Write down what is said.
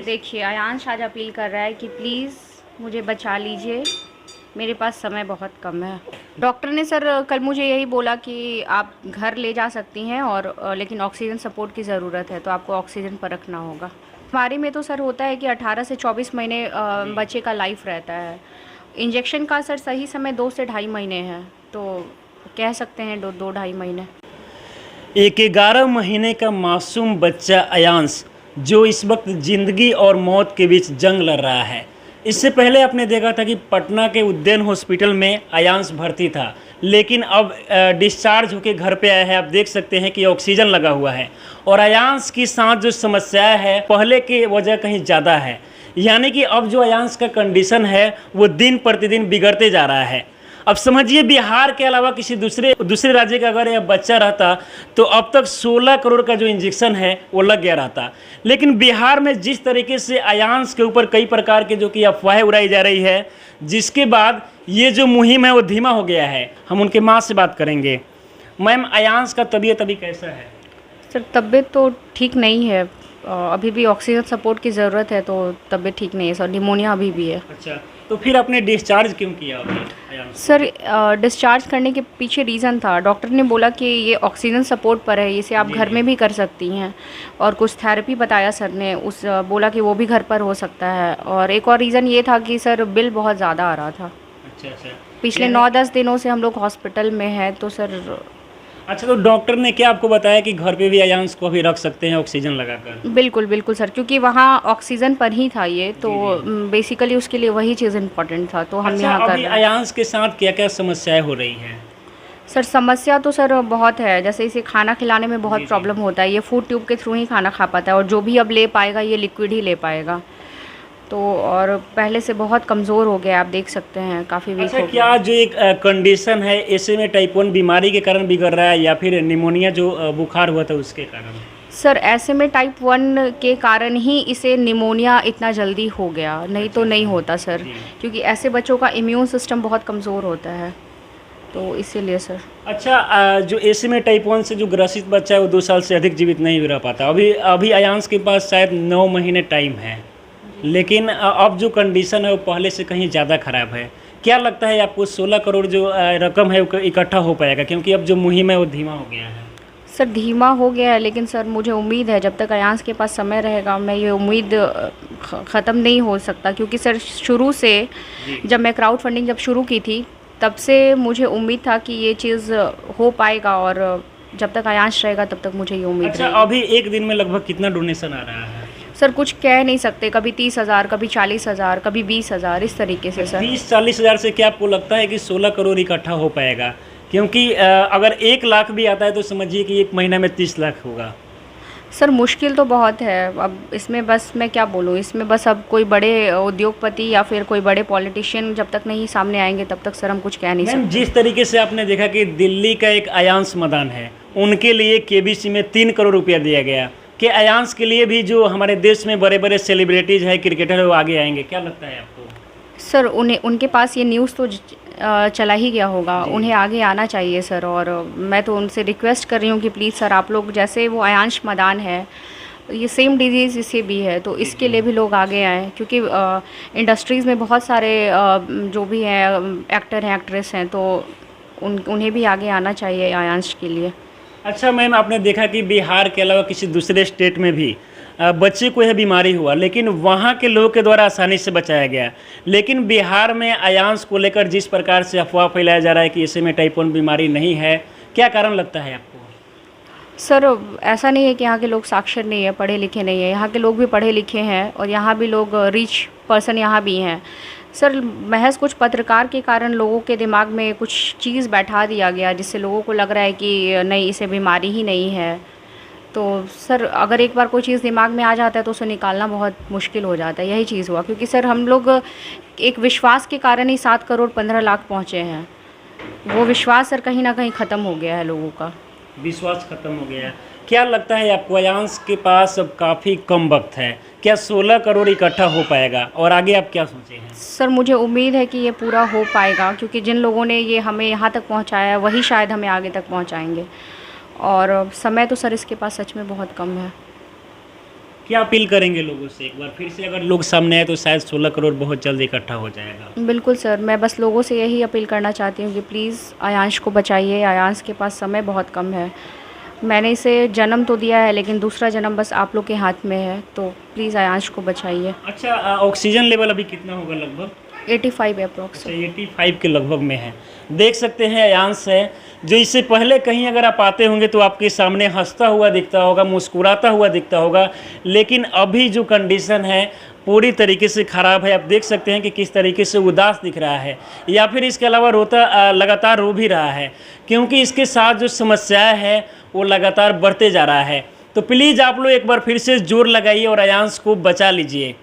देखिए, अयांश आज अपील कर रहा है कि प्लीज़ मुझे बचा लीजिए, मेरे पास समय बहुत कम है। डॉक्टर ने सर कल मुझे यही बोला कि आप घर ले जा सकती हैं और लेकिन ऑक्सीजन सपोर्ट की ज़रूरत है, तो आपको ऑक्सीजन पर रखना होगा। बीमारी में तो सर होता है कि 18 से 24 महीने बच्चे का लाइफ रहता है। इंजेक्शन का सर सही समय 2 से ढाई महीने है, तो कह सकते हैं 2 ढाई महीने। एक 11 महीने का मासूम बच्चा अयांश जो इस वक्त ज़िंदगी और मौत के बीच जंग लड़ रहा है। इससे पहले आपने देखा था कि पटना के उद्यान हॉस्पिटल में अयांश भर्ती था, लेकिन अब डिस्चार्ज होकर घर पे आया है। आप देख सकते हैं कि ऑक्सीजन लगा हुआ है और अयांश के साथ जो समस्या है पहले की वजह कहीं ज़्यादा है। यानी कि अब जो अयांश का कंडीशन है वो दिन प्रतिदिन बिगड़ते जा रहा है। अब समझिए बिहार के अलावा किसी दूसरे राज्य का अगर यह बच्चा रहता तो अब तक 16 करोड़ का जो इंजेक्शन है वो लग गया रहता। लेकिन बिहार में जिस तरीके से अयांश के ऊपर कई प्रकार के जो कि अफवाहें उड़ाई जा रही है, जिसके बाद ये जो मुहिम है वो धीमा हो गया है। हम उनके माँ से बात करेंगे। मैम, अयांश का तबीयत अभी कैसा है? सर तबीयत तो ठीक नहीं है, अभी भी ऑक्सीजन सपोर्ट की ज़रूरत है, तो तबीयत ठीक नहीं है सर, निमोनिया अभी भी है। अच्छा, तो फिर आपने डिस्चार्ज क्यों किया अभी? सर डिस्चार्ज करने के पीछे रीज़न था, डॉक्टर ने बोला कि ये ऑक्सीजन सपोर्ट पर है, इसे आप घर में भी कर सकती हैं, और कुछ थेरेपी बताया सर ने, बोला कि वो भी घर पर हो सकता है। और एक और रीज़न ये था कि सर बिल बहुत ज़्यादा आ रहा था। अच्छा। पिछले 9-10 दिनों से हम लोग हॉस्पिटल में हैं, तो सर। अच्छा, तो डॉक्टर ने क्या आपको बताया कि घर पे भी अयांश को भी रख सकते हैं ऑक्सीजन लगाकर? बिल्कुल बिल्कुल सर, क्योंकि वहाँ ऑक्सीजन पर ही था ये, तो बेसिकली उसके लिए वही चीज़ इम्पोर्टेंट था, तो हम यहाँ कर रहे हैं। अयांश के साथ क्या क्या समस्याएं हो रही हैं? सर समस्या तो सर बहुत है, जैसे इसे खाना खिलाने में बहुत प्रॉब्लम होता है। ये फूड ट्यूब के थ्रू ही खाना खा पाता है, और जो भी अब ले पाएगा ये लिक्विड ही ले पाएगा। तो और पहले से बहुत कमज़ोर हो गया, आप देख सकते हैं, काफ़ी वीक हो गया। क्या जो एक कंडीशन है ऐसे में टाइप 1 बीमारी के कारण बिगड़ रहा है या फिर निमोनिया जो बुखार हुआ था उसके कारण? सर ऐसे में टाइप 1 के कारण ही इसे निमोनिया इतना जल्दी हो गया, नहीं तो नहीं होता सर, क्योंकि ऐसे बच्चों का इम्यून सिस्टम बहुत कमज़ोर होता है, तो इसीलिए सर। अच्छा, जो ऐसे में टाइप 1 से जो ग्रसित बच्चा है वो 2 साल से अधिक जीवित नहीं रह पाता। अभी अयांश के पास शायद 9 महीने टाइम है, लेकिन अब जो कंडीशन है वो पहले से कहीं ज़्यादा ख़राब है। क्या लगता है आपको 16 करोड़ जो रकम है वो इकट्ठा हो पाएगा? क्योंकि अब जो मुहिम है वो धीमा हो गया है। सर धीमा हो गया है, लेकिन सर मुझे उम्मीद है जब तक अयांश के पास समय रहेगा, मैं ये उम्मीद ख़त्म नहीं हो सकता, क्योंकि सर शुरू से जब मैं क्राउड फंडिंग जब शुरू की थी तब से मुझे उम्मीद था कि ये चीज़ हो पाएगा, और जब तक अयांश रहेगा तब तक मुझे ये उम्मीद अच्छा, अभी एक दिन में लगभग कितना डोनेशन आ रहा है? सर कुछ कह नहीं सकते, कभी 30,000, कभी 40,000, कभी 20,000, इस तरीके से सर। 30-40 हज़ार से क्या आपको लगता है कि 16 करोड़ इकट्ठा हो पाएगा? क्योंकि अगर 1 लाख भी आता है तो समझिए कि 1 महीना में 30 लाख होगा। सर मुश्किल तो बहुत है, अब इसमें बस मैं क्या बोलूँ, इसमें बस अब कोई बड़े उद्योगपति या फिर कोई बड़े पॉलिटिशियन जब तक नहीं सामने आएंगे तब तक सर हम कुछ कह नहीं सकते। जिस तरीके से आपने देखा कि दिल्ली का एक अयांश मैदान है, उनके लिए केबीसी में 3 करोड़ रुपया दिया गया कि अयांश के लिए भी जो हमारे देश में बड़े बड़े सेलिब्रिटीज़ है, क्रिकेटर है, वो आगे आएंगे। क्या लगता है आपको? सर उनके पास ये न्यूज़ तो चला ही गया होगा, उन्हें आगे आना चाहिए सर। और मैं तो उनसे रिक्वेस्ट कर रही हूँ कि प्लीज़ सर, आप लोग जैसे वो अयांश मैदान है, ये सेम डिजीज़ इसे भी है, तो इसके लिए भी लोग आगे आएँ, क्योंकि इंडस्ट्रीज़ में बहुत सारे जो भी हैं एक्टर हैं, एक्ट्रेस हैं, तो उन्हें भी आगे आना चाहिए अयांश के लिए। अच्छा मैम, आपने देखा कि बिहार के अलावा किसी दूसरे स्टेट में भी बच्चे को यह बीमारी हुआ, लेकिन वहाँ के लोगों के द्वारा आसानी से बचाया गया। लेकिन बिहार में अयांश को लेकर जिस प्रकार से अफवाह फैलाया जा रहा है कि इसे में टाइप 1 बीमारी नहीं है, क्या कारण लगता है आपको? सर ऐसा नहीं है कि यहाँ के लोग साक्षर नहीं है, पढ़े लिखे नहीं है, यहाँ के लोग भी पढ़े लिखे हैं, और यहाँ भी लोग रिच पर्सन यहाँ भी हैं सर। महज कुछ पत्रकार के कारण लोगों के दिमाग में कुछ चीज़ बैठा दिया गया, जिससे लोगों को लग रहा है कि नहीं, इसे बीमारी ही नहीं है। तो सर अगर एक बार कोई चीज़ दिमाग में आ जाता है तो उसे निकालना बहुत मुश्किल हो जाता है, यही चीज़ हुआ। क्योंकि सर हम लोग एक विश्वास के कारण ही 7 करोड़ 15 लाख पहुँचे हैं, वो विश्वास सर कहीं ना कहीं ख़त्म हो गया है, लोगों का विश्वास खत्म हो गया है। क्या लगता है आपको, अयांश के पास अब काफ़ी कम वक्त है, क्या 16 करोड़ इकट्ठा हो पाएगा? और आगे आप क्या सोचे हैं? सर मुझे उम्मीद है कि ये पूरा हो पाएगा, क्योंकि जिन लोगों ने ये हमें यहाँ तक पहुँचाया है वही शायद हमें आगे तक पहुँचाएंगे, और समय तो सर इसके पास सच में बहुत कम है। क्या अपील करेंगे लोगों से एक बार फिर से, अगर लोग सामने आए तो शायद 16 करोड़ बहुत जल्द इकट्ठा हो जाएगा। बिल्कुल सर, मैं बस लोगों से यही अपील करना चाहती हूँ कि प्लीज़ अयांश को बचाइए। अयांश के पास समय बहुत कम है। मैंने इसे जन्म तो दिया है, लेकिन दूसरा जन्म बस आप लोग के हाथ में है, तो प्लीज़ अयांश को बचाइए। अच्छा, ऑक्सीजन लेवल अभी कितना होगा लगभग? 85 अप्रॉक्स। 85 के लगभग में है। देख सकते हैं अयांश है, जो इससे पहले कहीं अगर आप आते होंगे तो आपके सामने हंसता हुआ दिखता होगा, मुस्कुराता हुआ दिखता होगा, लेकिन अभी जो कंडीशन है पूरी तरीके से ख़राब है। आप देख सकते हैं कि किस तरीके से उदास दिख रहा है, या फिर इसके अलावा लगातार रो भी रहा है, क्योंकि इसके साथ जो समस्याएं हैं वो लगातार बढ़ते जा रहा है। तो प्लीज़ आप लोग एक बार फिर से जोर लगाइए और अयांश को बचा लीजिए।